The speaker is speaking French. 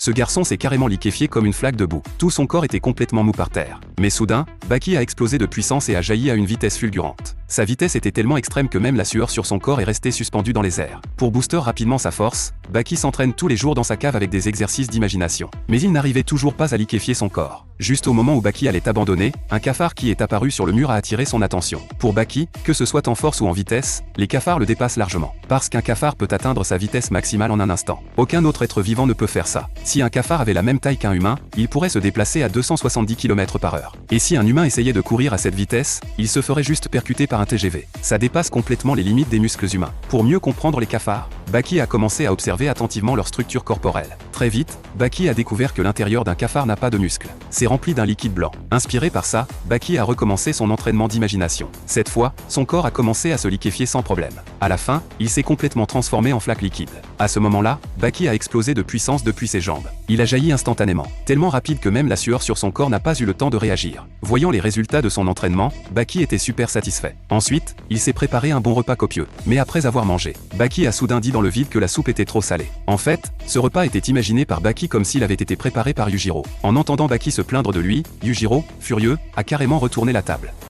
Ce garçon s'est carrément liquéfié comme une flaque de boue. Tout son corps était complètement mou par terre. Mais soudain, Baki a explosé de puissance et a jailli à une vitesse fulgurante. Sa vitesse était tellement extrême que même la sueur sur son corps est restée suspendue dans les airs. Pour booster rapidement sa force, Baki s'entraîne tous les jours dans sa cave avec des exercices d'imagination. Mais il n'arrivait toujours pas à liquéfier son corps. Juste au moment où Baki allait abandonner, un cafard qui est apparu sur le mur a attiré son attention. Pour Baki, que ce soit en force ou en vitesse, les cafards le dépassent largement. Parce qu'un cafard peut atteindre sa vitesse maximale en un instant. Aucun autre être vivant ne peut faire ça. Si un cafard avait la même taille qu'un humain, il pourrait se déplacer à 270 km/h. Et si un humain essayait de courir à cette vitesse, il se ferait juste percuter par un TGV. Ça dépasse complètement les limites des muscles humains. Pour mieux comprendre les cafards, Baki a commencé à observer attentivement leur structure corporelle. Très vite, Baki a découvert que l'intérieur d'un cafard n'a pas de muscles. C'est rempli d'un liquide blanc. Inspiré par ça, Baki a recommencé son entraînement d'imagination. Cette fois, son corps a commencé à se liquéfier sans problème. À la fin, il s'est complètement transformé en flaque liquide. À ce moment-là, Baki a explosé de puissance depuis ses jambes. Il a jailli instantanément, tellement rapide que même la sueur sur son corps n'a pas eu le temps de réagir. Voyant les résultats de son entraînement, Baki était super satisfait. Ensuite, il s'est préparé un bon repas copieux. Mais après avoir mangé, Baki a soudain dit dans le vide que la soupe était trop salée. En fait, ce repas était imaginé par Baki comme s'il avait été préparé par Yujiro. En entendant Baki se plaindre de lui, Yujiro, furieux, a carrément retourné la table.